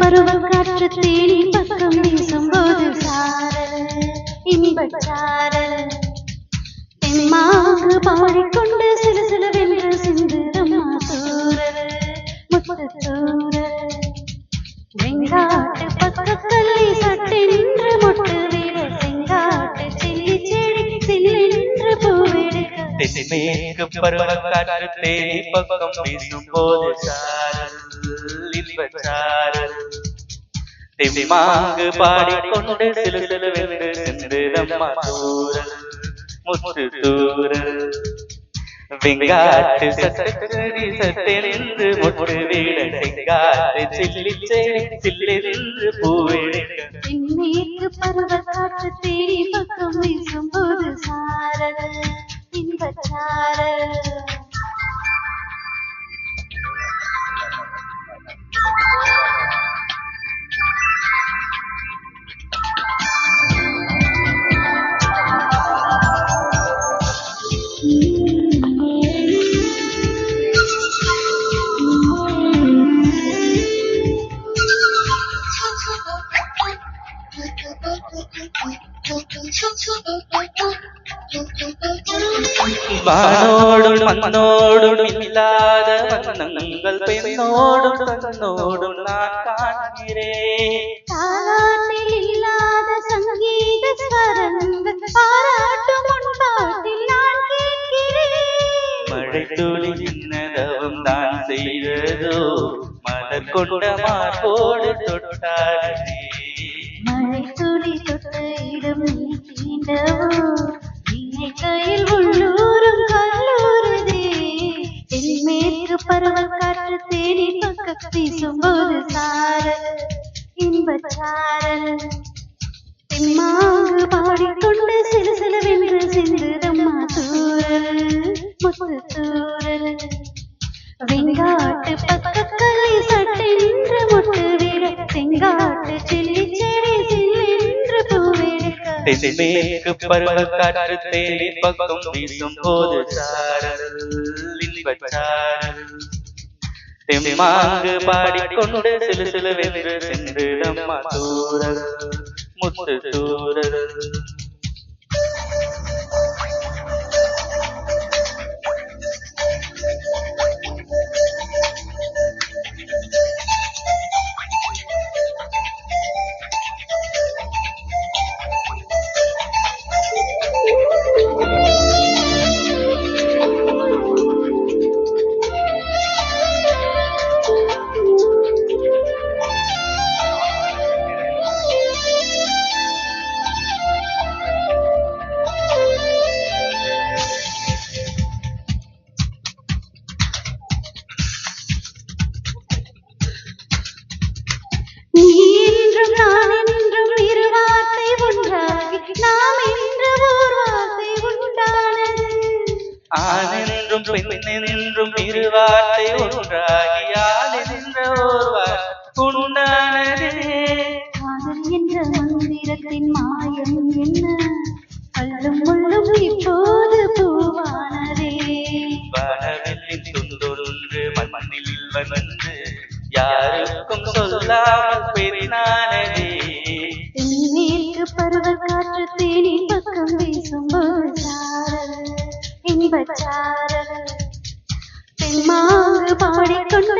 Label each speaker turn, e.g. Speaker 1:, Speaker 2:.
Speaker 1: பருவம் காற்று தேடி பக்கம் வீசும்போது சாரல் இன்பச்சாரல் தெம்மாங்கு பாடிக்கொண்டு சில சிலவென்று சிந்துதம்மா தூரல் முத்து தூரல் வெங்காட்டு பக்கக்கல்லி சட்டை நின்று மொட்டு வீர செங்காட்டு சில்லி செடி சில்லென்று பூவெடுக்க
Speaker 2: தென்மேற்கு பருவக்காற்று தேடி பக்கம் வீசும்போது சாரல் இன்பச்சாரல் தெம்மாங்கு பாடிக்கொண்டு சில சிலவென்று சிந்துதம்மா தூரல் முத்து தூரல் வெங்காட்டு சட்டை சட்டை நின்று மொட்டு வீட செங்காட்டு சில்லி செடி சில்லென்று பூவெடுக்க
Speaker 1: தென்மேற்கு பருவக்காற்று தேடி பக்கம் வீசும்போது சாரல் இன்பச்சாரல்
Speaker 2: வானோடும் மண்ணோடும் இல்லாத வண்ணங்கள் பெண்ணோடும் தன்னோடும் நான் காண்கிறேன்.
Speaker 1: தாலாட்டில் இல்லாத சங்கீத ஸ்வரங்கள் பாராட்டும் முன்பாட்டில் நான் கேட்கிறேன்.
Speaker 2: மழை துளி சின்னதவம் தான் செய்ததோ மலர் கொண்ட மார்போடு தொட்டாரே.
Speaker 1: மழை துளி தொட்ட இடம் நீ தீண்டவோ கையில் உள்ளூரும் கல்லூரதே. தென்மேற்கு பருவக்காற்று தேடி பக்கம் வீசும்போது சாரல் இன்பச்சாரல் தெம்மாங்கு பாடிக்கொண்டு சில சிலவென்று சிந்துதம்மா தூரல் முத்து தூரல் வெங்காட்டு பக்கக்கல்லி சட்டை நின்று மொட்டு விட செங்காட்டு சில்லி செடி சில்லென்று பூவெடுக்க
Speaker 2: தென்மேற்கு பருவக்காற்று தேடி பக்கம் வீசும்போது சாரல் இன்பச்சாரல் தெம்மாங்கு பாடிக்கொண்டு சில சிலவென்று சிந்துதம்மா தூரல் முத்து தூரல் ஆனென்றும் பெண்ணென்றும் இருவார்த்தை ஒன்றாகி ஆனென்ற ஓர்வார் உண்டானதே.
Speaker 1: காதல் என்ற மந்திரத்தின் மாயம் என்ன கல்லும் முள்ளும் இப்போது பூவானதே.
Speaker 2: வானவெல்லின் துண்டொன்று மண்ணில் வந்து யாருக்கும் சொல்லாமல் பெரினானதே.
Speaker 1: தென்மேற்கு பருவக்காற்று தேடி பக்கம் வீசும்போது சாரல் இன்பச்சாரல் தெம்மாங்கு பாடிக்கொண்டு